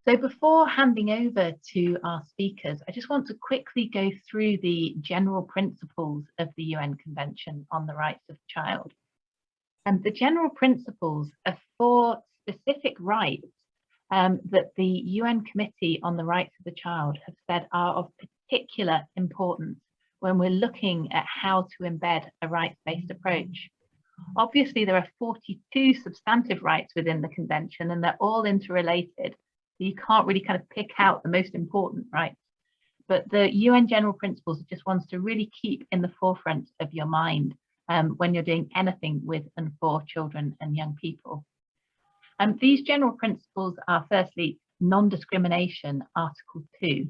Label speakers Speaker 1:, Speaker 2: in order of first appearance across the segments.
Speaker 1: So before handing over to our speakers, I just want to quickly go through the general principles of the UN Convention on the Rights of the Child. And the general principles are 4 specific rights that the UN Committee on the Rights of the Child have said are of particular importance when we're looking at how to embed a rights-based approach. Obviously, there are 42 substantive rights within the convention, and they're all interrelated. So you can't really kind of pick out the most important rights. But the UN general principles are just ones to really keep in the forefront of your mind when you're doing anything with and for children and young people. These general principles are firstly non-discrimination, Article 2.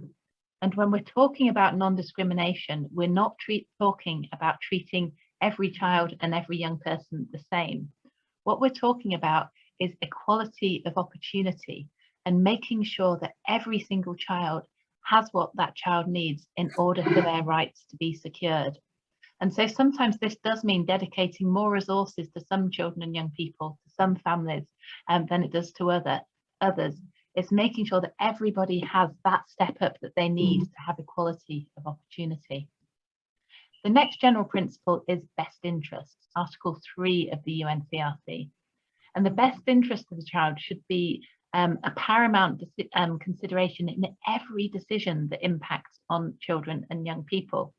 Speaker 1: And when we're talking about non-discrimination, we're not talking about treating every child and every young person the same. What we're talking about is equality of opportunity and making sure that every single child has what that child needs in order for their rights to be secured. And so sometimes this does mean dedicating more resources to some children and young people, to some families, than it does to others. It's making sure that everybody has that step up that they need to have equality of opportunity. The next general principle is best interests, Article 3 of the UNCRC. And the best interest of the child should be a paramount consideration in every decision that impacts on children and young people.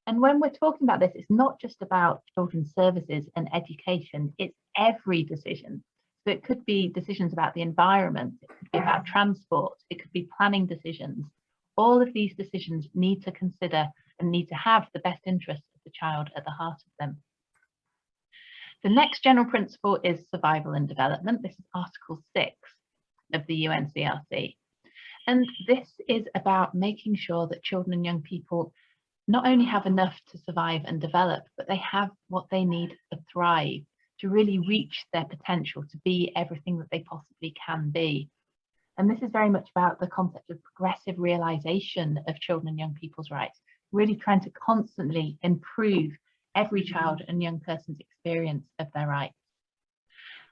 Speaker 1: And when we're talking about this, it's not just about children's services and education, it's every decision. So it could be decisions about the environment, it could be about transport, it could be planning decisions. All of these decisions need to consider and need to have the best interests of the child at the heart of them. The next general principle is survival and development. This is Article 6 of the UNCRC. And this is about making sure that children and young people not only have enough to survive and develop, but they have what they need to thrive, to really reach their potential, to be everything that they possibly can be. And this is very much about the concept of progressive realization of children and young people's rights, really trying to constantly improve every child and young person's experience of their rights.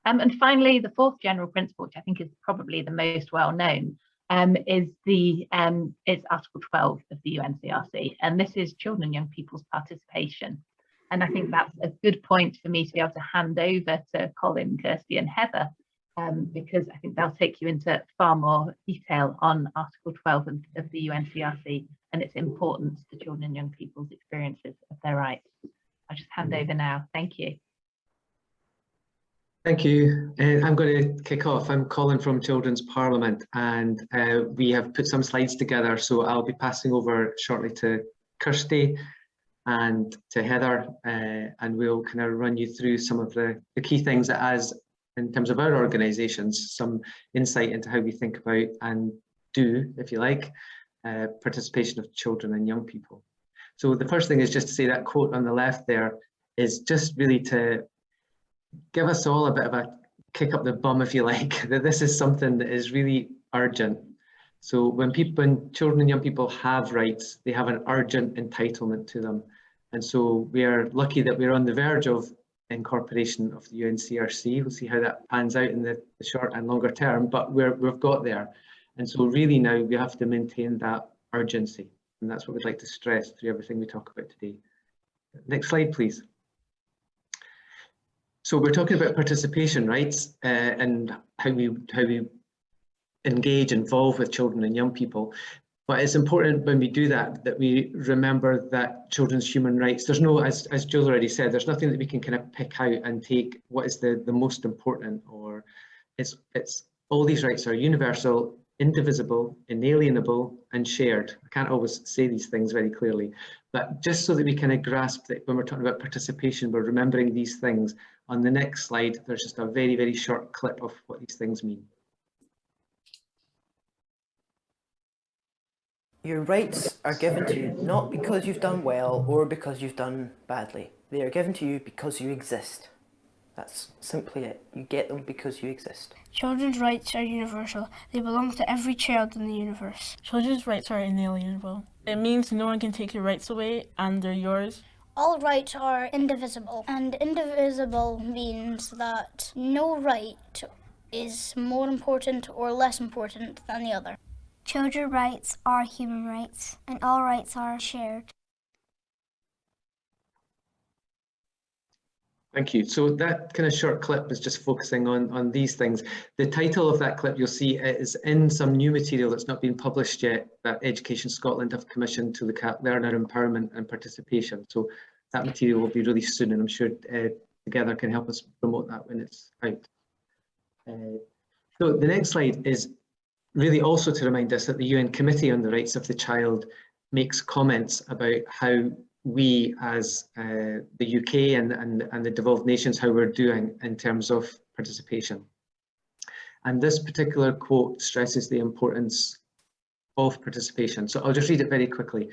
Speaker 1: And finally, the 4th general principle, which I think is probably the most well known, is Article 12 of the UNCRC, and this is children and young people's participation. And I think that's a good point for me to be able to hand over to Colin, Kirsty and Heather, because I think they'll take you into far more detail on Article 12 of the UNCRC and its importance to children and young people's experiences of their rights. I'll just hand over now. Thank you.
Speaker 2: Thank you. I'm going to kick off. I'm Colin from Children's Parliament, and we have put some slides together, so I'll be passing over shortly to Kirsty and to Heather, and we'll kind of run you through some of the key things that, as in terms of our organisations, some insight into how we think about and do, if you like, participation of children and young people. So the first thing is just to say that quote on the left there is just really to give us all a bit of a kick up the bum, if you like, that this is something that is really urgent. So when children and young people have rights, they have an urgent entitlement to them. And so we are lucky that we're on the verge of incorporation of the UNCRC. We'll see how that pans out in the short and longer term, but we've got there. And so really now we have to maintain that urgency. And that's what we'd like to stress through everything we talk about today. Next slide, please. So we're talking about participation rights and how we engage, involve with children and young people. But it's important when we do that we remember that children's human rights, there's no, as Jules already said, there's nothing that we can kind of pick out and take what is the most important, or it's all these rights are universal, indivisible, inalienable and shared. I can't always say these things very clearly, but just so that we kind of grasp that when we're talking about participation, we're remembering these things. On the next slide, there's just a very, very short clip of what these things mean.
Speaker 3: Your rights are given to you not because you've done well or because you've done badly. They are given to you because you exist. That's simply it. You get them because you exist.
Speaker 4: Children's rights are universal. They belong to every child in the universe.
Speaker 5: Children's rights are inalienable. It means no one can take your rights away and they're yours.
Speaker 6: All rights are indivisible, and indivisible means that no right is more important or less important than the other.
Speaker 4: Children's rights are human rights, and all rights are shared.
Speaker 2: Thank you. So that kind of short clip is just focusing on these things. The title of that clip, you'll see, is in some new material that's not been published yet, that Education Scotland have commissioned to look at learner empowerment and participation. So that material will be released soon, and I'm sure Together can help us promote that when it's out. So the next slide is really also to remind us that the UN Committee on the Rights of the Child makes comments about how we as the UK and the devolved nations, how we're doing in terms of participation. And this particular quote stresses the importance of participation. So I'll just read it very quickly.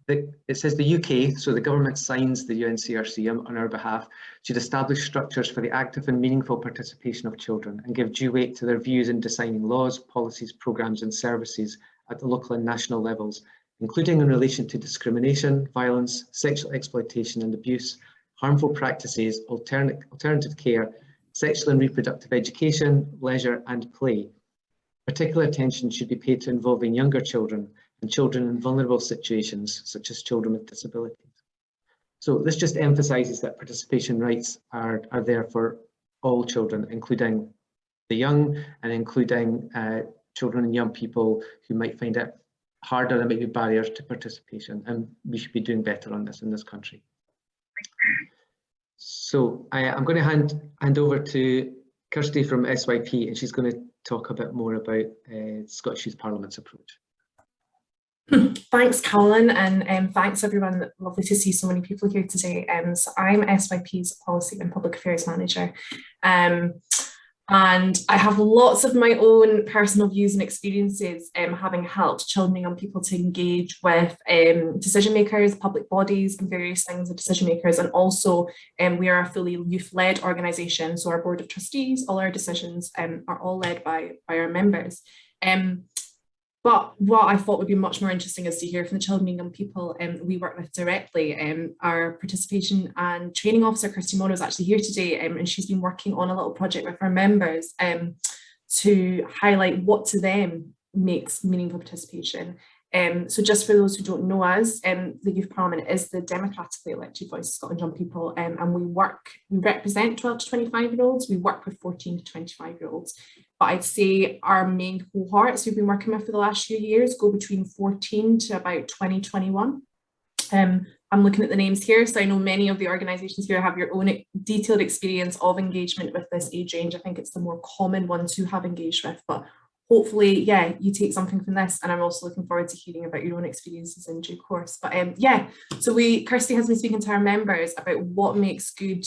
Speaker 2: It says the UK, so the government signs the UNCRC on our behalf, should establish structures for the active and meaningful participation of children and give due weight to their views in designing laws, policies, programmes and services at the local and national levels, including in relation to discrimination, violence, sexual exploitation and abuse, harmful practices, alternative care, sexual and reproductive education, leisure and play. Particular attention should be paid to involving younger children and children in vulnerable situations, such as children with disabilities. So this just emphasises that participation rights are there for all children, including the young and including children and young people who might find it harder, there might be barriers to participation, and we should be doing better on this in this country. So I'm going to hand over to Kirsty from SYP, and she's going to talk a bit more about Scottish Youth Parliament's approach.
Speaker 7: Thanks, Colin, and thanks everyone. Lovely to see so many people here today. So I'm SYP's Policy and Public Affairs Manager, and I have lots of my own personal views and experiences having helped children and young people to engage with decision makers, public bodies and various things of decision makers, and also we are a fully youth-led organisation, so our board of trustees, all our decisions are all led by our members. But what I thought would be much more interesting is to hear from the children and young people we work with directly. Our participation and training officer, Kirsty Morrow, is actually here today, and she's been working on a little project with our members to highlight what to them makes meaningful participation. So just for those who don't know us, the Youth Parliament is the democratically elected voice of Scotland young people, and we represent 12 to 25-year-olds, we work with 14 to 25-year-olds. But I'd say our main cohorts we've been working with for the last few years go between 14 to about 2021. I'm looking at the names here, so I know many of the organisations here have your own detailed experience of engagement with this age range. I think it's the more common ones who have engaged with, but hopefully, yeah, you take something from this, and I'm also looking forward to hearing about your own experiences in due course. But yeah, so Kirsty has been speaking to our members about what makes good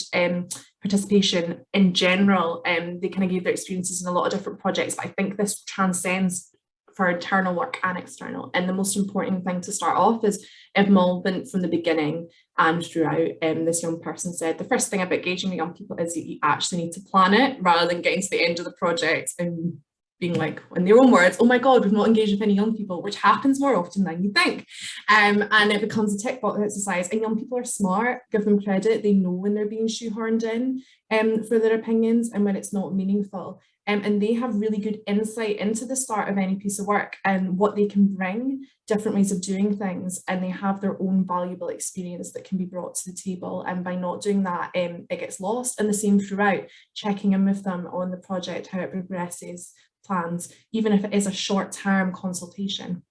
Speaker 7: participation in general. They kind of gave their experiences in a lot of different projects, but I think this transcends for internal work and external. And the most important thing to start off is involvement from the beginning and throughout. This young person said the first thing about engaging with young people is you actually need to plan it rather than getting to the end of the project and being like, in their own words, oh my God, we've not engaged with any young people, which happens more often than you think. And it becomes a tick box exercise. And young people are smart, give them credit. They know when they're being shoehorned in for their opinions and when it's not meaningful. And they have really good insight into the start of any piece of work and what they can bring, different ways of doing things, and they have their own valuable experience that can be brought to the table. And by not doing that, it gets lost. And the same throughout, checking in with them on the project, how it progresses, plans, even if it is a short-term consultation.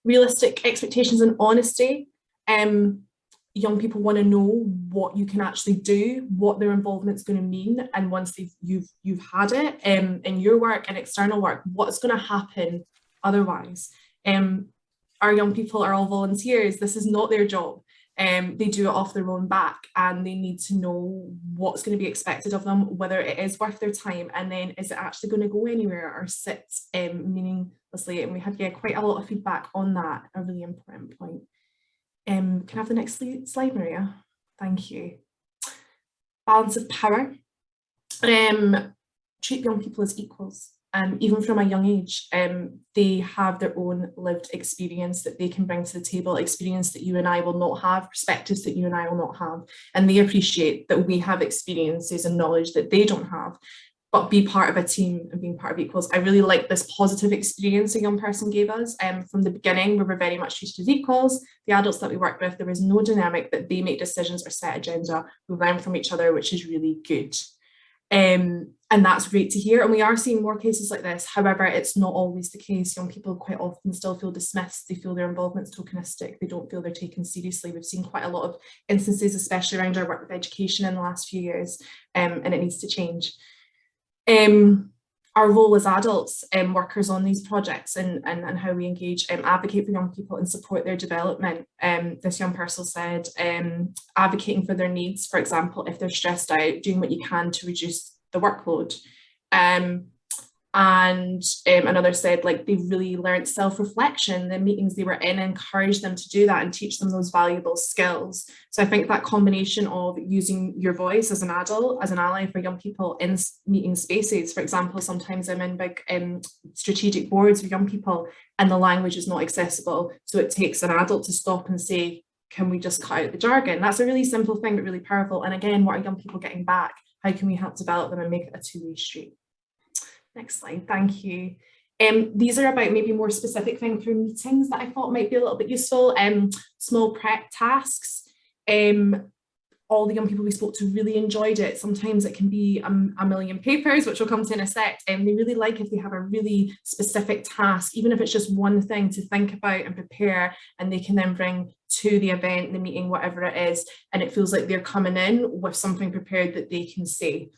Speaker 7: Realistic expectations and honesty. Young people want to know what you can actually do, what their involvement is going to mean, and once you've had it in your work and external work, what's going to happen otherwise. Our young people are all volunteers. This is not their job. They do it off their own back, and they need to know what's going to be expected of them, whether it is worth their time, and then is it actually going to go anywhere or sit meaninglessly. And we had quite a lot of feedback on that, a really important point. Can I have the next slide, Maria? Thank you. Balance of power. Treat young people as equals. Even from a young age, they have their own lived experience that they can bring to the table, experience that you and I will not have, perspectives that you and I will not have, and they appreciate that we have experiences and knowledge that they don't have. but be part of a team and being part of equals. I really like this positive experience a young person gave us. From the beginning, we were very much treated as equals. The adults that we worked with, there was no dynamic that they make decisions or set agenda. We learn from each other, which is really good. And that's great to hear. And we are seeing more cases like this. However, it's not always the case. Young people quite often still feel dismissed. They feel their involvement's tokenistic. They don't feel they're taken seriously. We've seen quite a lot of instances, especially around our work with education in the last few years, and it needs to change. Our role as adults, workers on these projects and how we engage, advocate for young people and support their development. This young person said, advocating for their needs, for example, if they're stressed out, doing what you can to reduce the workload. And another said, like, they really learned self-reflection. The meetings they were in encouraged them to do that and teach them those valuable skills. So I think that combination of using your voice as an adult, as an ally for young people in meeting spaces. For example, sometimes I'm in big strategic boards with young people and the language is not accessible. So it takes an adult to stop and say, can we just cut out the jargon? That's a really simple thing, but really powerful. And again, what are young people getting back? How can we help develop them and make it a two-way street? Next slide, thank you. These are about maybe more specific things for meetings that I thought might be a little bit useful. Small prep tasks. All the young people we spoke to really enjoyed it. Sometimes it can be a million papers, which we'll come to in a sec. They really like if they have a really specific task, even if it's just one thing to think about and prepare, and they can then bring to the event, the meeting, whatever it is, and it feels like they're coming in with something prepared that they can say.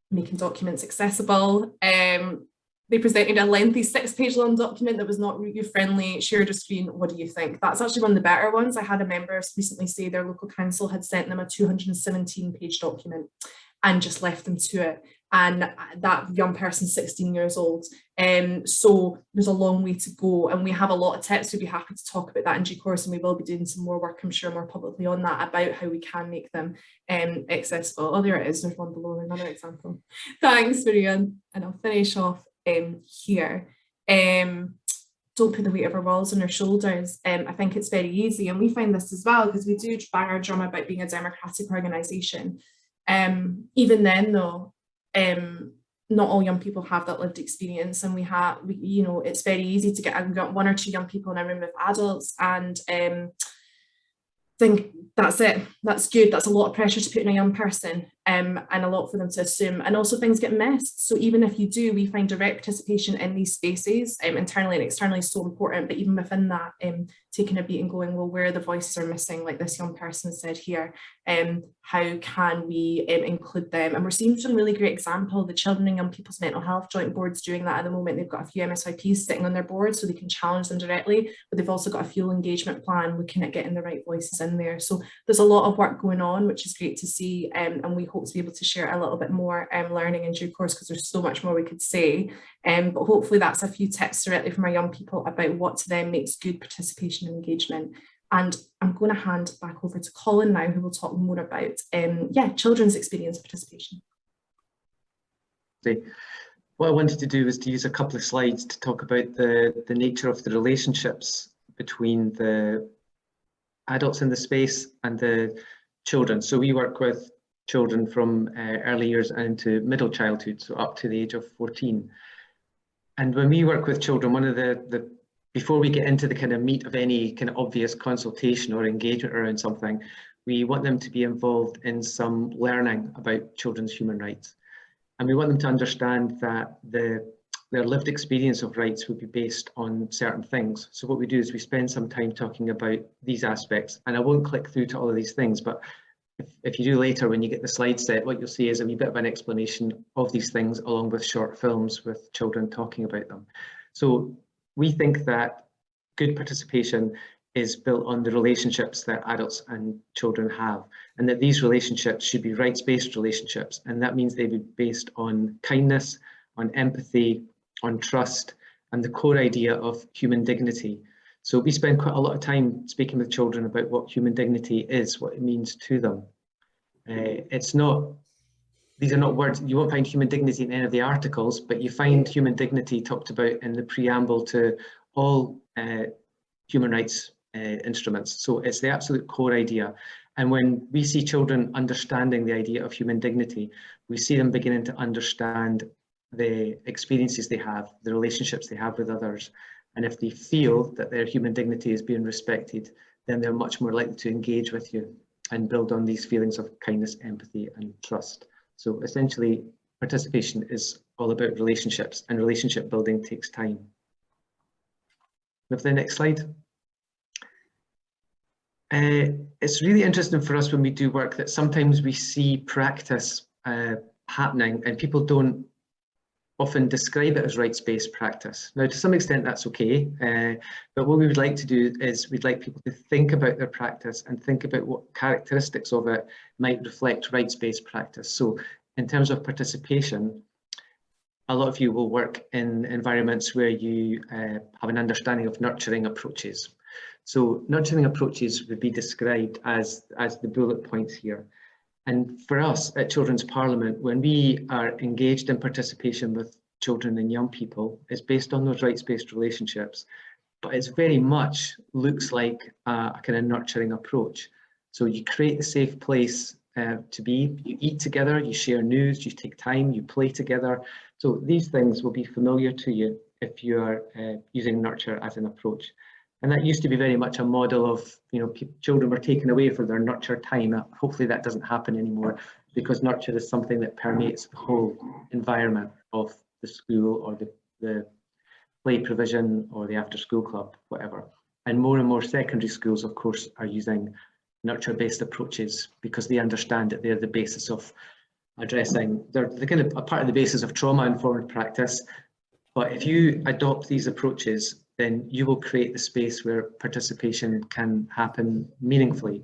Speaker 7: Making documents accessible. They presented a lengthy 6-page long document that was not review-friendly, shared a screen. What do you think? That's actually one of the better ones. I had a member recently say their local council had sent them a 217-page document and just left them to it. And that young person's 16 years old. So there's a long way to go, and we have a lot of tips. We'd be happy to talk about that in due course, and we will be doing some more work, I'm sure, more publicly on that, about how we can make them accessible. Oh, there it is, there's one below, another example. Thanks, Marianne. And I'll finish off here. Don't put the weight of our walls on our shoulders. I think it's very easy, and we find this as well, because we do bang our drum about being a democratic organisation. Even then though, not all young people have that lived experience, and you know, it's very easy to get, I've got 1 or 2 young people in a room with adults and think that's it, that's good, that's a lot of pressure to put in a young person, and a lot for them to assume, and also things get missed. So even if you do, we find direct participation in these spaces, internally and externally, is so important, but even within that, taking a beat and going, well, where the voices are missing, like this young person said here, how can we include them? And we're seeing some really great examples. The Children and Young People's Mental Health Joint Board's doing that at the moment. They've got a few MSYPs sitting on their board so they can challenge them directly, but they've also got a fuel engagement plan looking at getting the right voices in there. So there's a lot of work going on, which is great to see, and we hope to be able to share a little bit more learning in due course, because there's so much more we could say, but hopefully that's a few tips directly from our young people about what to them makes good participation and engagement. And I'm going to hand back over to Colin now, who will talk more about children's experience of participation.
Speaker 2: What I wanted to do was to use a couple of slides to talk about the nature of the relationships between the adults in the space and the children. So we work with children from early years and into middle childhood, so up to the age of 14. And when we work with children, one of the before we get into the kind of meat of any kind of obvious consultation or engagement around something, we want them to be involved in some learning about children's human rights. And we want them to understand that their lived experience of rights would be based on certain things. So what we do is we spend some time talking about these aspects, and I won't click through to all of these things, but if you do later, when you get the slide set, what you'll see is a wee bit of an explanation of these things, along with short films with children talking about them. So we think that good participation is built on the relationships that adults and children have, and that these relationships should be rights-based relationships, and that means they be based on kindness, on empathy, on trust, and the core idea of human dignity. So we spend quite a lot of time speaking with children about what human dignity is, what it means to them. These are not words, you won't find human dignity in any of the articles, but you find human dignity talked about in the preamble to all human rights instruments. So it's the absolute core idea. And when we see children understanding the idea of human dignity, we see them beginning to understand the experiences they have, the relationships they have with others. And if they feel that their human dignity is being respected, then they're much more likely to engage with you and build on these feelings of kindness, empathy, and trust. So essentially, participation is all about relationships, and relationship building takes time. With the next slide. It's really interesting for us when we do work that sometimes we see practice happening and people don't often describe it as rights-based practice. Now, to some extent, that's okay, but what we would like to do is we'd like people to think about their practice and think about what characteristics of it might reflect rights-based practice. So in terms of participation, a lot of you will work in environments where you have an understanding of nurturing approaches. So nurturing approaches would be described as the bullet points here. And for us at Children's Parliament, when we are engaged in participation with children and young people, it's based on those rights-based relationships, but it's very much looks like a kind of nurturing approach. So you create the safe place to be, you eat together, you share news, you take time, you play together. So these things will be familiar to you if you are using nurture as an approach. And that used to be very much a model of, you know, children were taken away for their nurture time. Hopefully that doesn't happen anymore, because nurture is something that permeates the whole environment of the school or the play provision or the after school club, whatever. And more secondary schools, of course, are using nurture-based approaches because they understand that they're the basis of addressing, they're kind of a part of the basis of trauma-informed practice. But if you adopt these approaches, then you will create the space where participation can happen meaningfully.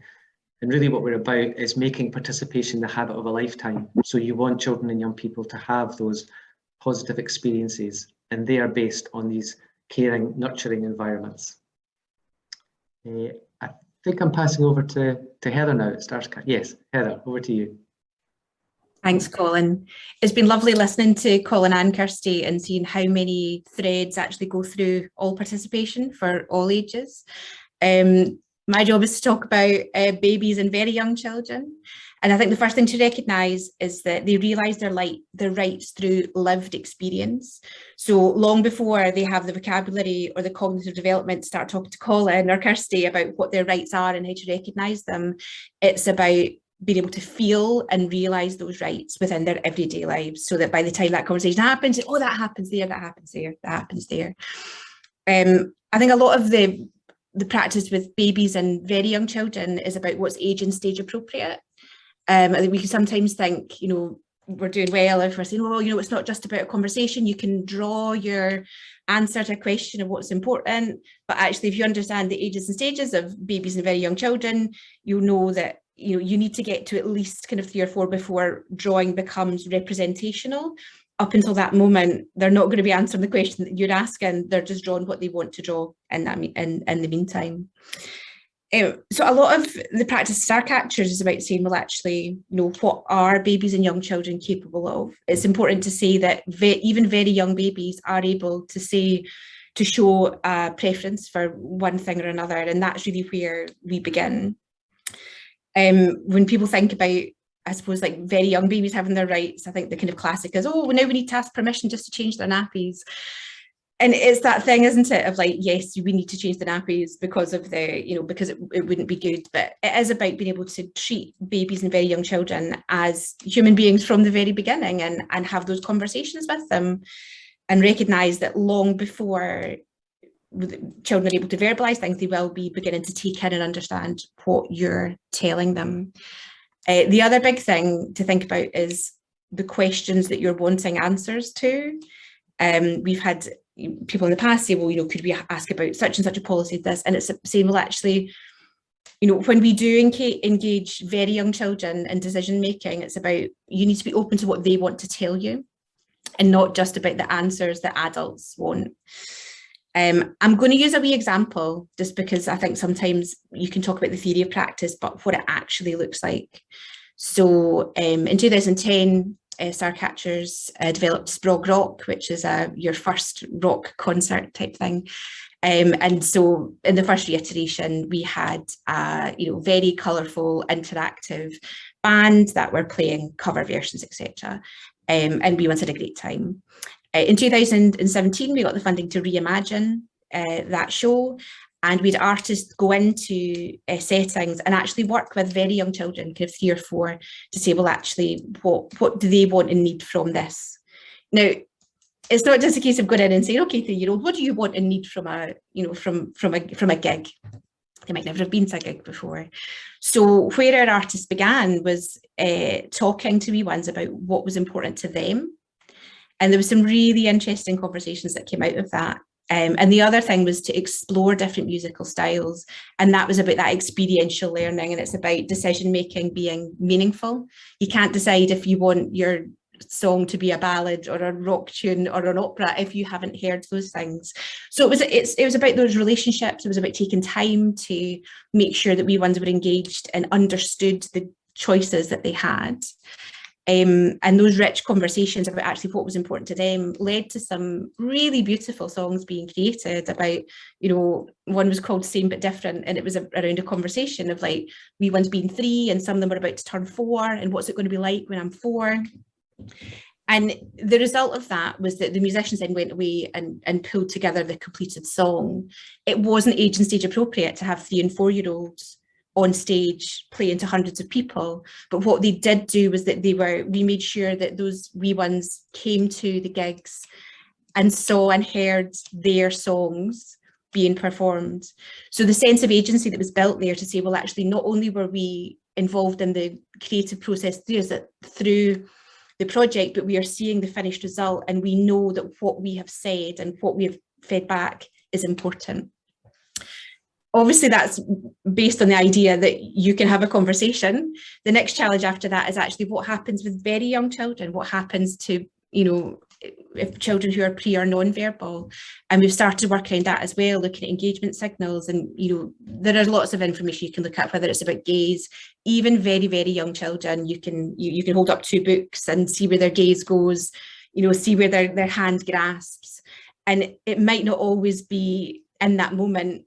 Speaker 2: And really what we're about is making participation the habit of a lifetime. So you want children and young people to have those positive experiences, and they are based on these caring, nurturing environments. I think I'm passing over to Heather now at Starcatchers. Yes, Heather, over to you.
Speaker 8: Thanks, Colin. It's been lovely listening to Colin and Kirsty and seeing how many threads actually go through all participation for all ages. My job is to talk about babies and very young children. And I think the first thing to recognise is that they realise their rights through lived experience. So long before they have the vocabulary or the cognitive development to start talking to Colin or Kirsty about what their rights are and how to recognise them, it's about being able to feel and realise those rights within their everyday lives, so that by the time that conversation happens, oh, that happens there, that happens there, that happens there. I think a lot of the practice with babies and very young children is about what's age and stage appropriate. I think we can sometimes think, you know, we're doing well if we're saying, well, you know, it's not just about a conversation. You can draw your answer to a question of what's important, but actually if you understand the ages and stages of babies and very young children, you'll know that, you know, you need to get to at least kind of 3 or 4 before drawing becomes representational. Up until that moment, they're not going to be answering the question that you're asking. They're just drawing what they want to draw in the meantime. So a lot of the practice of Starcatchers is about saying, well, actually, you know, what are babies and young children capable of? It's important to say that even very young babies are able to show a preference for one thing or another, and that's really where we begin. When people think about, I suppose, like very young babies having their rights, I think the kind of classic is, oh, well, now we need to ask permission just to change their nappies. And it's that thing, isn't it, of like, yes, we need to change the nappies because of the, you know, because it wouldn't be good. But it is about being able to treat babies and very young children as human beings from the very beginning and have those conversations with them and recognise that long before children are able to verbalise things, they will be beginning to take in and understand what you're telling them. The other big thing to think about is the questions that you're wanting answers to. We've had people in the past say, well, you know, could we ask about such and such a policy as this? And it's saying, well, actually, you know, when we do engage very young children in decision making, it's about, you need to be open to what they want to tell you and not just about the answers that adults want. I'm going to use a wee example just because I think sometimes you can talk about the theory of practice, but what it actually looks like. So in 2010, Starcatchers developed Sprog Rock, which is your first rock concert type thing. And so in the first reiteration, we had very colourful, interactive band that were playing cover versions, etc. And we had a great time. In 2017, we got the funding to reimagine that show, and we had artists go into settings and actually work with very young children, kind of 3 or 4, to say, well, actually, what do they want and need from this? Now, it's not just a case of going in and saying, okay, 3-year-old, what do you want and need from a gig? They might never have been to a gig before. So where our artists began was talking to wee ones about what was important to them. And there was some really interesting conversations that came out of that. And the other thing was to explore different musical styles. And that was about that experiential learning, and it's about decision-making being meaningful. You can't decide if you want your song to be a ballad or a rock tune or an opera if you haven't heard those things. So it was about those relationships. It was about taking time to make sure that wee ones were engaged and understood the choices that they had. And those rich conversations about actually what was important to them led to some really beautiful songs being created about, one was called Same But Different, and it was around a conversation of like wee ones being 3 and some of them were about to turn 4, and what's it going to be like when I'm 4? And the result of that was that the musicians then went away and pulled together the completed song. It wasn't age and stage appropriate to have 3 and 4-year-olds on stage playing to hundreds of people, but what they did do was that we made sure that those wee ones came to the gigs and saw and heard their songs being performed. So the sense of agency that was built there to say, well, actually, not only were we involved in the creative process through the project, but we are seeing the finished result, and we know that what we have said and what we have fed back is important. Obviously, that's based on the idea that you can have a conversation. The next challenge after that is actually what happens with very young children, what happens to, if children who are pre or non-verbal. And we've started working on that as well, looking at engagement signals. And, there are lots of information you can look at, whether it's about gaze. Even very, very young children, you can hold up 2 books and see where their gaze goes, see where their hand grasps. And it might not always be in that moment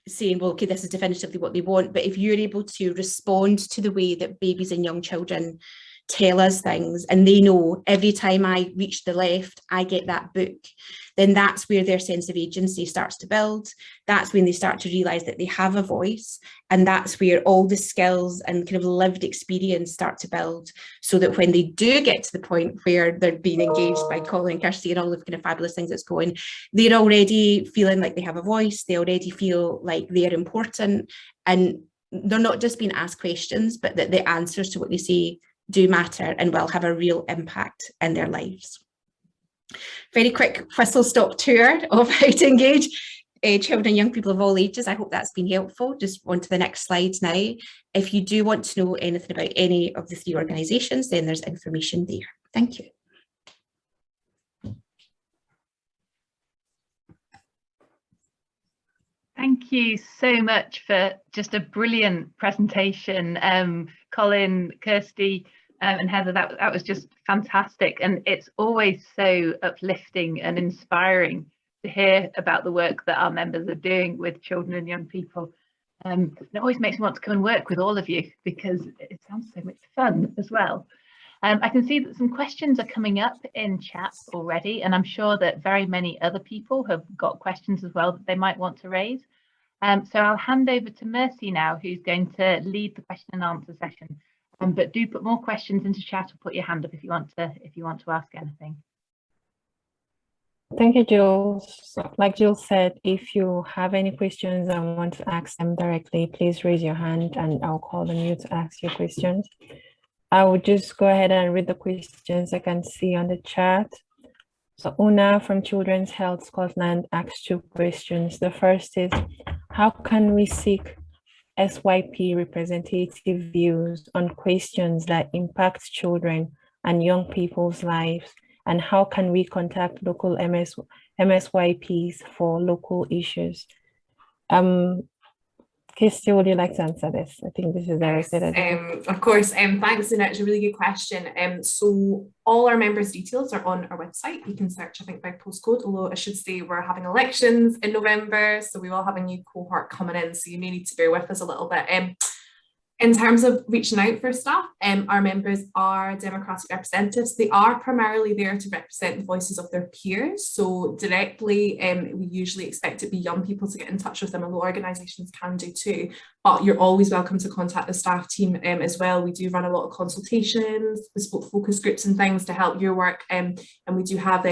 Speaker 8: saying, well, okay, this is definitively what they want. But if you're able to respond to the way that babies and young children tell us things, and they know every time I reach the left, I get that book, then that's where their sense of agency starts to build. That's when they start to realise that they have a voice, and that's where all the skills and kind of lived experience start to build, so that when they do get to the point where they're being engaged by Colin and Kirsty and all the kind of fabulous things that's going, they're already feeling like they have a voice, they already feel like they're important, and they're not just being asked questions, but that the answers to what they say do matter and will have a real impact in their lives. Very quick whistle-stop tour of how to engage children and young people of all ages. I hope that's been helpful. Just on to the next slide now. If you do want to know anything about any of the 3 organisations, then there's information there. Thank you.
Speaker 1: Thank you so much for just a brilliant presentation, Colin, Kirsty, and Heather. That was just fantastic, and it's always so uplifting and inspiring to hear about the work that our members are doing with children and young people. It always makes me want to come and work with all of you, because it sounds so much fun as well. I can see that some questions are coming up in chat already, and I'm sure that very many other people have got questions as well that they might want to raise. So I'll hand over to Mercy now, who's going to lead the question and answer session. But do put more questions into chat, or put your hand up if you want to ask anything.
Speaker 9: Thank you, Jules. So, like Jules said, if you have any questions and want to ask them directly, please raise your hand and I'll call on you to ask your questions. I will just go ahead and read the questions I can see on the chat. So Una from Children's Health Scotland asks 2 questions. The first is, how can we seek SYP representative views on questions that impact children and young people's lives? And how can we contact local MSYPs for local issues? Kirsty, would you like to answer this? I think this is directed at you.
Speaker 7: Of course, thanks, Annette. It's a really good question. So all our members' details are on our website. You can search, I think, by postcode, although I should say we're having elections in November, so we will have a new cohort coming in, so you may need to bear with us a little bit. In terms of reaching out for staff, our members are democratic representatives. They are primarily there to represent the voices of their peers. So directly, we usually expect it to be young people to get in touch with them, although organisations can do too. But you're always welcome to contact the staff team as well. We do run a lot of consultations, bespoke focus groups and things to help your work. And we do have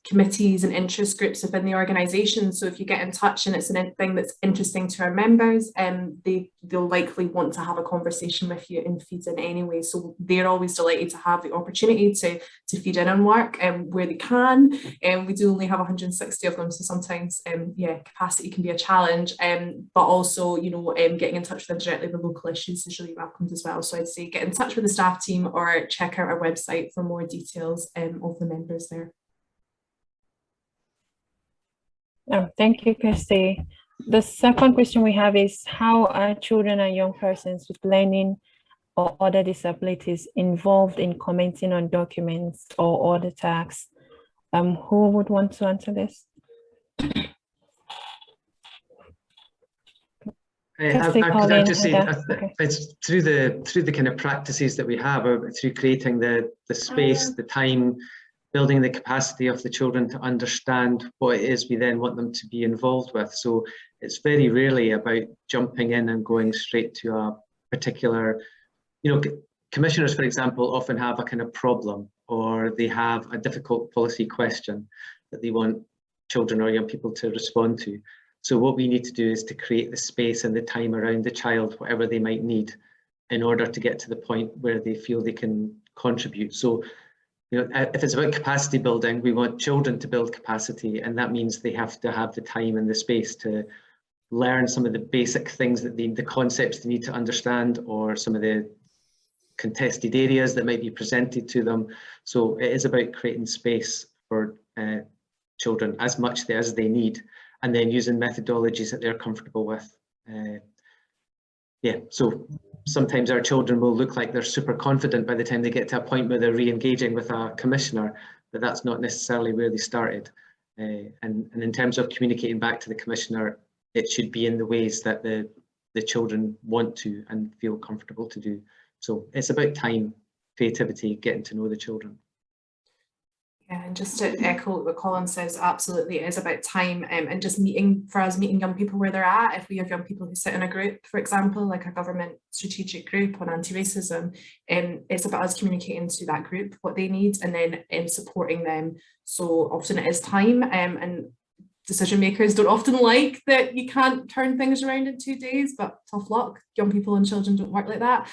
Speaker 7: committees and interest groups within the organisation. So if you get in touch and it's an thing that's interesting to our members, they'll likely want to have a conversation with you and feed in anyway. So they're always delighted to have the opportunity to feed in on work where they can. We do only have 160 of them, so sometimes capacity can be a challenge. But also, you know, getting in touch with them directly with local issues is really welcomed as well. So I'd say get in touch with the staff team or check out our website for more details of the members there.
Speaker 9: Oh, thank you, Kirsty. The second question we have is, how are children and young persons with learning or other disabilities involved in commenting on documents or other tasks? Who would want to answer this?
Speaker 2: I'd just say it's through the kind of practices that we have, through creating the space, the time, building the capacity of the children to understand what it is we then want them to be involved with. So it's very rarely about jumping in and going straight to a particular, you know, commissioners, for example, often have a kind of problem, or they have a difficult policy question that they want children or young people to respond to. So what we need to do is to create the space and the time around the child, whatever they might need, in order to get to the point where they feel they can contribute. So, you know, if it's about capacity building, we want children to build capacity, and that means they have to have the time and the space to learn some of the basic things that the concepts they need to understand, or some of the contested areas that might be presented to them. So it is about creating space for children as much as they need, and then using methodologies that they're comfortable with. So sometimes our children will look like they're super confident by the time they get to a point where they're re-engaging with a commissioner, but that's not necessarily where they started. And in terms of communicating back to the commissioner, it should be in the ways that the children want to and feel comfortable to do. So it's about time, creativity, getting to know the children.
Speaker 7: Yeah, and just to echo what Colin says, absolutely, it is about time, and just meeting young people where they're at. If we have young people who sit in a group, for example, like a government strategic group on anti-racism, it's about us communicating to that group what they need, and then supporting them. So often it is time, and decision makers don't often like that you can't turn things around in 2 days, but tough luck. Young people and children don't work like that.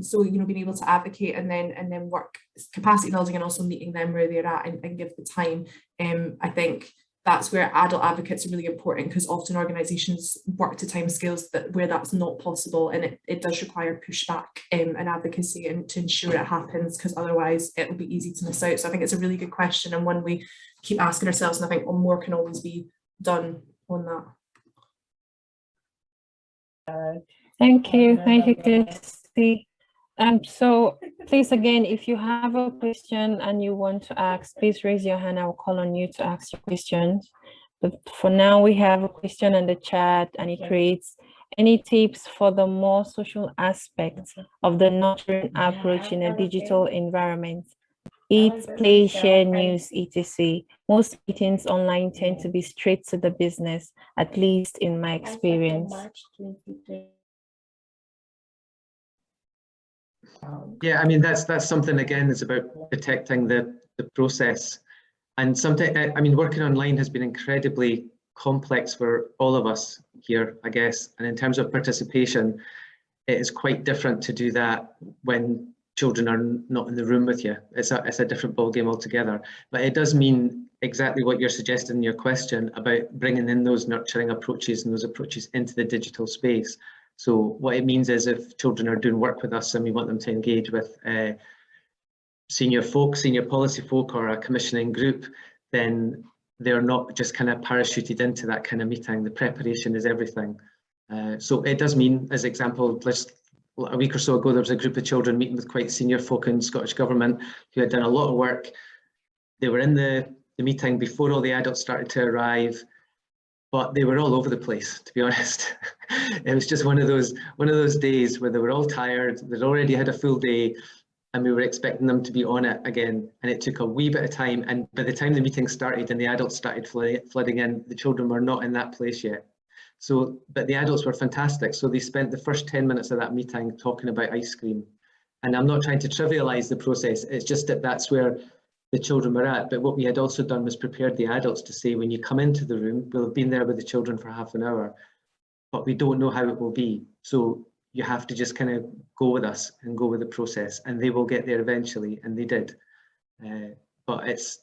Speaker 7: So, you know, being able to advocate and then work capacity building, and also meeting them where they're at and give the time. I think that's where adult advocates are really important, because often organisations work to timescales where that's not possible, and it does require pushback and advocacy, and to ensure it happens, because otherwise it will be easy to miss out. So I think it's a really good question, and one we keep asking ourselves, and I think more can always be done on that.
Speaker 9: Thank you, Kirsty. So please, again, if you have a question and you want to ask, please raise your hand. I will call on you to ask your questions. But for now, we have a question in the chat, and it creates any tips for the more social aspects of the nurturing approach in a digital environment. Eat, play, share news, etc. Most meetings online tend to be straight to the business, at least in my experience.
Speaker 2: Yeah, I mean, that's something, again, it's about protecting the process. And sometimes, I mean, working online has been incredibly complex for all of us here, I guess. And in terms of participation, it is quite different to do that when children are not in the room with you. It's a different ballgame altogether. But it does mean exactly what you're suggesting in your question about bringing in those nurturing approaches and those approaches into the digital space. So what it means is, if children are doing work with us and we want them to engage with senior policy folk, or a commissioning group, then they're not just kind of parachuted into that kind of meeting. The preparation is everything. So it does mean, as example, a week or so ago, there was a group of children meeting with quite senior folk in Scottish Government who had done a lot of work. They were in the meeting before all the adults started to arrive, but they were all over the place, to be honest. It was just one of those days where they were all tired, they'd already had a full day, and we were expecting them to be on it again. And it took a wee bit of time. And by the time the meeting started and the adults started flooding in, the children were not in that place yet. So, but the adults were fantastic. So they spent the first 10 minutes of that meeting talking about ice cream. And I'm not trying to trivialize the process. It's just that that's where the children were at. But what we had also done was prepared the adults to say, when you come into the room, we'll have been there with the children for half an hour, but we don't know how it will be. So you have to just kind of go with us and go with the process, and they will get there eventually, and they did. But it's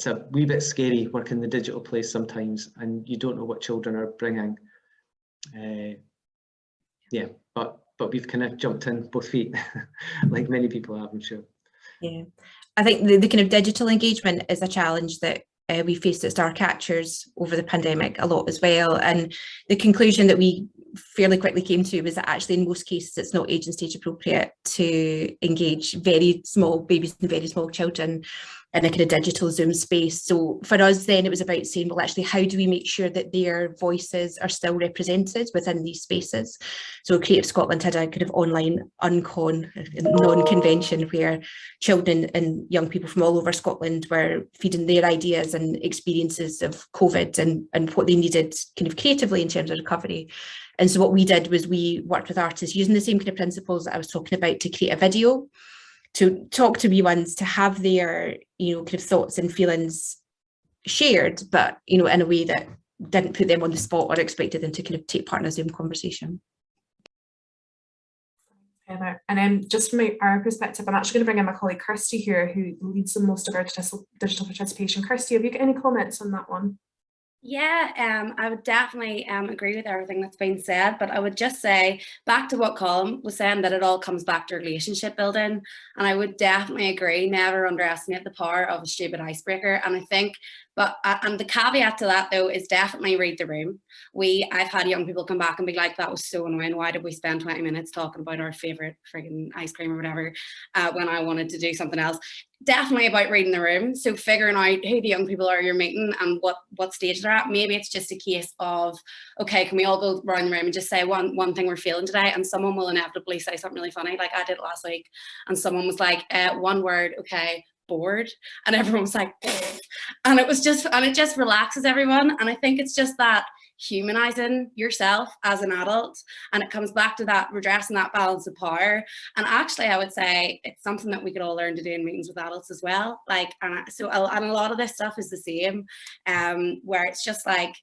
Speaker 2: a wee bit scary working the digital place sometimes, and you don't know what children are bringing. Yeah, but we've kind of jumped in both feet, like many people have, I'm sure.
Speaker 8: Yeah, I think the kind of digital engagement is a challenge that we faced at Starcatchers over the pandemic a lot as well. And the conclusion that we fairly quickly came to was that actually in most cases it's not age and stage appropriate to engage very small babies and very small children in a kind of digital Zoom space. So for us then it was about saying, well, actually, how do we make sure that their voices are still represented within these spaces? So Creative Scotland had a kind of online non-convention where children and young people from all over Scotland were feeding their ideas and experiences of COVID and what they needed kind of creatively in terms of recovery. And so what we did was we worked with artists using the same kind of principles that I was talking about to create a video, to talk to wee ones, to have their, kind of thoughts and feelings shared, but, in a way that didn't put them on the spot or expected them to kind of take part in a Zoom conversation.
Speaker 7: Heather. And just from our perspective, I'm actually going to bring in my colleague Kirsty here, who leads the most of our digital participation. Kirsty, have you got any comments on that one?
Speaker 10: Yeah, I would definitely agree with everything that's been said, but I would just say back to what Colin was saying, that it all comes back to relationship building. And I would definitely agree, never underestimate the power of a stupid icebreaker. And I think, and the caveat to that though is definitely read the room. I've had young people come back and be like, that was so annoying. Why did we spend 20 minutes talking about our favorite friggin' ice cream or whatever when I wanted to do something else? Definitely about reading the room. So figuring out who the young people are you're meeting and what stage they're at. Maybe it's just a case of, okay, can we all go around the room and just say one thing we're feeling today? And someone will inevitably say something really funny. Like I did it last week, and someone was like, one word, okay, bored. And everyone was like, and it just relaxes everyone. And I think it's just that humanizing yourself as an adult, and it comes back to that redressing that balance of power. And actually I would say it's something that we could all learn to do in meetings with adults as well. And a lot of this stuff is the same, where it's just like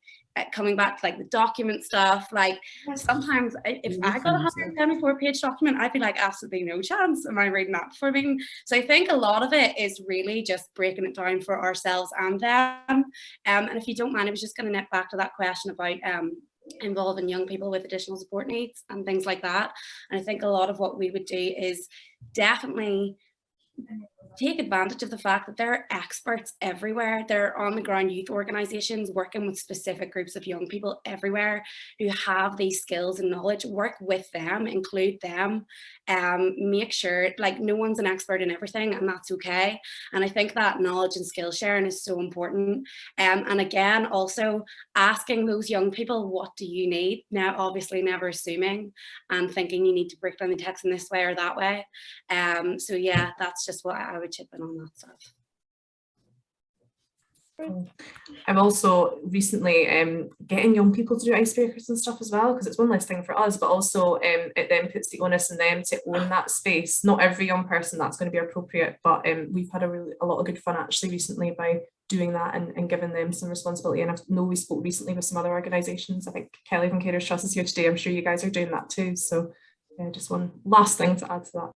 Speaker 10: coming back to like the document stuff. Like sometimes if I got a 174-page document, I'd be like, absolutely no chance am I reading that before meeting. So I think a lot of it is really just breaking it down for ourselves and them. And if you don't mind, I was just going to nip back to that question about involving young people with additional support needs and things like that. And I think a lot of what we would do is definitely take advantage of the fact that there are experts everywhere. There are on the ground youth organisations working with specific groups of young people everywhere who have these skills and knowledge. Work with them, include them, make sure like no one's an expert in everything, and that's okay. And I think that knowledge and skill sharing is so important. And again, also asking those young people, what do you need? Now, obviously never assuming and thinking you need to break down the text in this way or that way. So yeah, that's just what I would chip in on that stuff.
Speaker 7: I'm also recently getting young people to do icebreakers and stuff as well, because it's one less thing for us, but also it then puts the onus on them to own that space. Not every young person that's going to be appropriate, but we've had a lot of good fun actually recently by doing that and giving them some responsibility. And I know we spoke recently with some other organisations. I think Kelly from Carers Trust is here today. I'm sure you guys are doing that too. So just one last thing to add to that.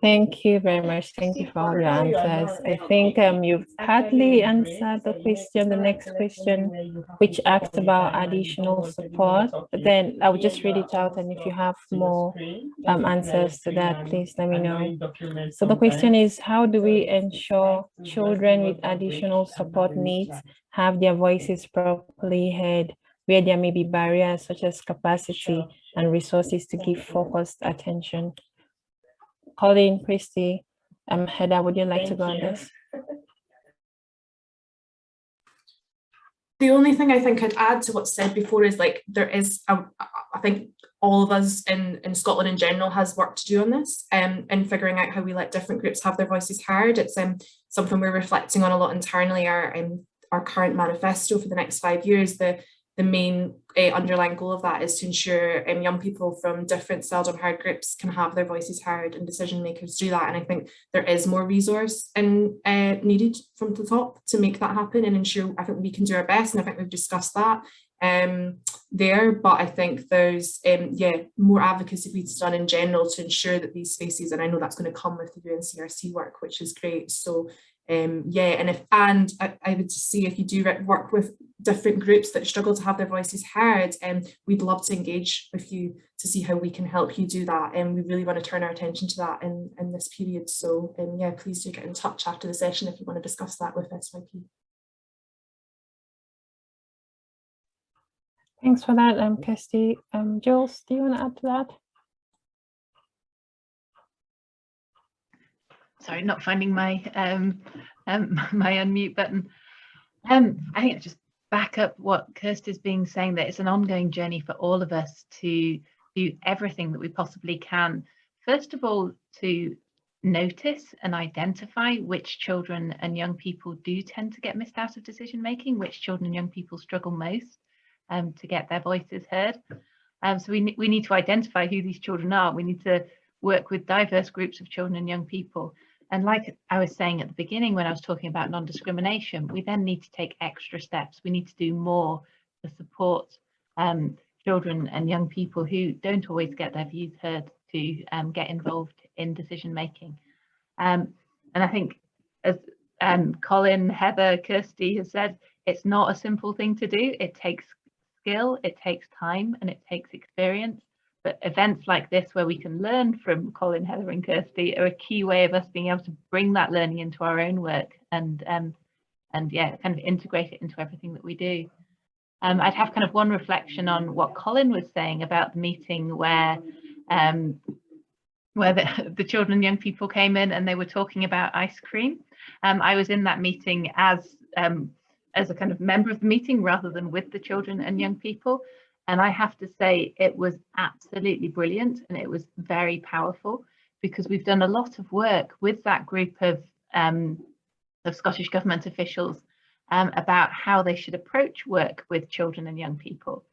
Speaker 9: Thank you very much. Thank you for all your answers. I think you've partly answered the question, the next question, which asked about additional support. But then I will just read it out, and if you have more answers to that, please let me know. So the question is, how do we ensure children with additional support needs have their voices properly heard where there may be barriers such as capacity and resources to give focused attention. Colin, Christy, Heather, would you like to go on this?
Speaker 7: The only thing I think I'd add to what's said before is like there is, I think all of us in Scotland in general has work to do on this and figuring out how we let different groups have their voices heard. It's something we're reflecting on a lot internally. Our current manifesto for the next 5 years, the main underlying goal of that is to ensure young people from different seldom heard groups can have their voices heard and decision makers do that. And I think there is more resource needed from the top to make that happen and ensure. I think we can do our best, and I think we've discussed that there, but I think there's more advocacy needs to be done in general to ensure that these spaces, and I know that's going to come with the UNCRC work, which is great. So and I would just say if you do work with different groups that struggle to have their voices heard, we'd love to engage with you to see how we can help you do that, and we really want to turn our attention to that in this period. So please do get in touch after the session if you want to discuss that with SYP.
Speaker 9: Thanks for that, Kirsty. Jules, do you want to add to that?
Speaker 1: Sorry, not finding my my unmute button. I think it's just back up what Kirsty's been saying, that it's an ongoing journey for all of us to do everything that we possibly can. First of all, to notice and identify which children and young people do tend to get missed out of decision making, which children and young people struggle most to get their voices heard. So we need to identify who these children are. We need to work with diverse groups of children and young people. And like I was saying at the beginning when I was talking about non-discrimination, we then need to take extra steps. We need to do more to support children and young people who don't always get their views heard to get involved in decision making. And I think, as Colin, Heather, Kirsty has said, it's not a simple thing to do. It takes skill, it takes time, and it takes experience. But events like this, where we can learn from Colin, Heather, and Kirsty, are a key way of us being able to bring that learning into our own work and yeah, kind of integrate it into everything that we do. I'd have kind of one reflection on what Colin was saying about the meeting where the children and young people came in and they were talking about ice cream. I was in that meeting as a kind of member of the meeting rather than with the children and young people. And I have to say it was absolutely brilliant, and it was very powerful, because we've done a lot of work with that group of Scottish Government officials about how they should approach work with children and young people.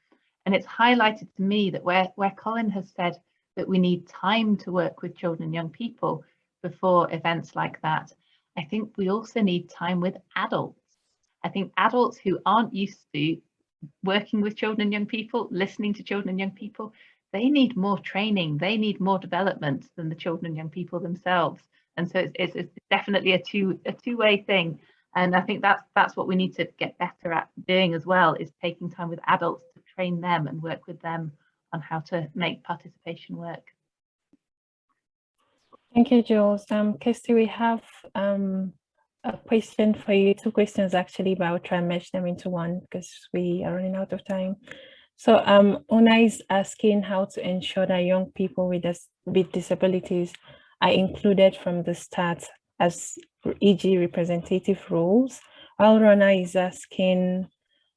Speaker 1: And it's highlighted to me that where Colin has said that we need time to work with children and young people before events like that, I think we also need time with adults. I think adults who aren't used to working with children and young people, listening to children and young people, they need more training, they need more development than the children and young people themselves. And so it's definitely a two-way thing. And I think that's what we need to get better at doing as well, is taking time with adults to train them and work with them on how to make participation work.
Speaker 9: Thank you, Jules. Kirsty, we have a question for you, two questions actually, but I'll try and merge them into one because we are running out of time. So Una is asking how to ensure that young people with disabilities are included from the start, as e.g. representative roles, while Rona is asking,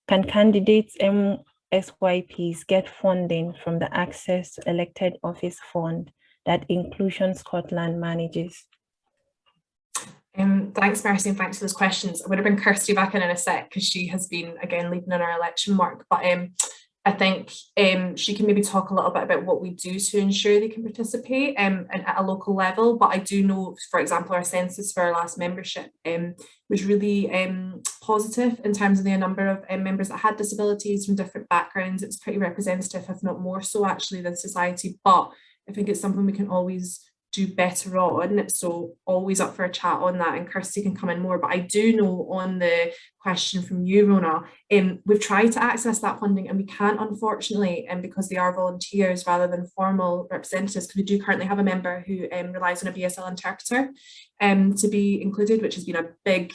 Speaker 9: can candidates MSYPs get funding from the Access to Elected Office Fund that Inclusion Scotland manages?
Speaker 7: Thanks, Mercy, and thanks for those questions. I would have been Kirsty back in a sec because she has been, again, leading in our election work. But I think she can maybe talk a little bit about what we do to ensure they can participate at a local level. But I do know, for example, our census for our last membership was really positive in terms of the number of members that had disabilities from different backgrounds. It was pretty representative, if not more so, actually, than society. But I think it's something we can always do better on, so always up for a chat on that, and Kirsty can come in more. But I do know on the question from you, Rona, we've tried to access that funding and we can't, unfortunately, because they are volunteers rather than formal representatives, because we do currently have a member who relies on a BSL interpreter, to be included, which has been a big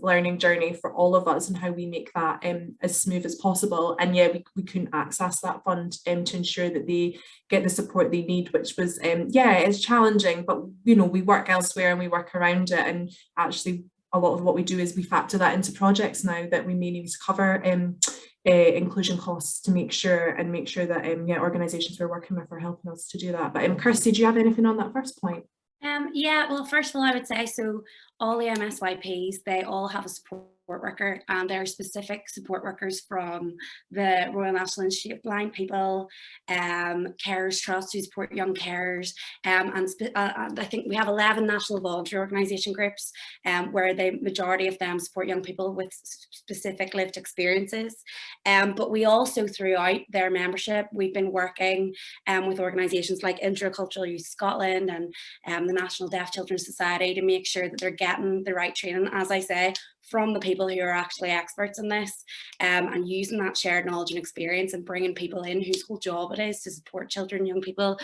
Speaker 7: learning journey for all of us, and how we make that as smooth as possible. And yeah, we couldn't access that fund to ensure that they get the support they need, which was yeah, it's challenging, but you know, we work elsewhere and we work around it, and actually a lot of what we do is we factor that into projects now that we may need to cover inclusion costs to make sure that yeah, organisations we're working with are helping us to do that. But Kirsty, do you have anything on that first point?
Speaker 10: Yeah, well, first of all, I would say, so all the MSYPs, they all have a support worker, and there are specific support workers from the Royal National Institute of Blind People, Carers Trust, who support young carers, and I think we have 11 national voluntary organisation groups, where the majority of them support young people with specific lived experiences. But we also, throughout their membership, we've been working with organisations like Intercultural Youth Scotland and the National Deaf Children's Society to make sure that they're getting the right training, as I say, from the people who are actually experts in this, and using that shared knowledge and experience and bringing people in whose whole job it is to support children, young people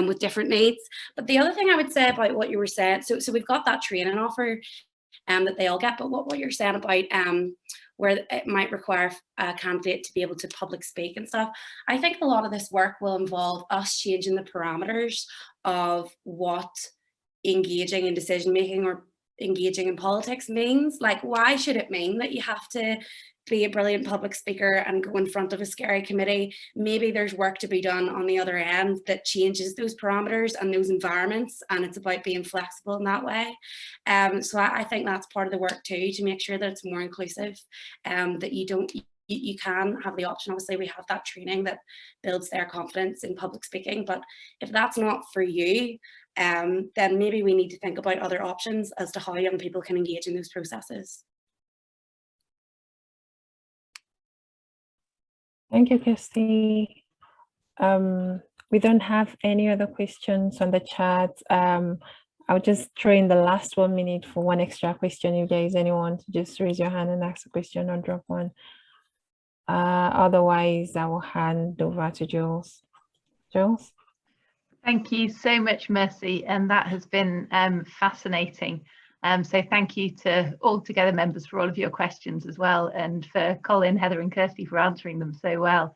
Speaker 10: with different needs. But the other thing I would say about what you were saying, so we've got that training offer that they all get, but what you're saying about where it might require a candidate to be able to public speak and stuff, I think a lot of this work will involve us changing the parameters of what engaging in decision making or engaging in politics means. Like, why should it mean that you have to be a brilliant public speaker and go in front of a scary committee? Maybe there's work to be done on the other end that changes those parameters and those environments, and it's about being flexible in that way. So I think that's part of the work too, to make sure that it's more inclusive, that you can have the option. Obviously, we have that training that builds their confidence in public speaking, but if that's not for you, then maybe we need to think about other options as to how young people can engage in those processes.
Speaker 9: Thank you, Kirsty. We don't have any other questions on the chat. I'll just throw in the last 1 minute for one extra question. If there is anyone, to just raise your hand and ask a question or drop one. Otherwise, I will hand over to Jules. Jules?
Speaker 1: Thank you so much, Mercy, and that has been fascinating. So thank you to all Together members for all of your questions as well, and for Colin, Heather and Kirsty for answering them so well.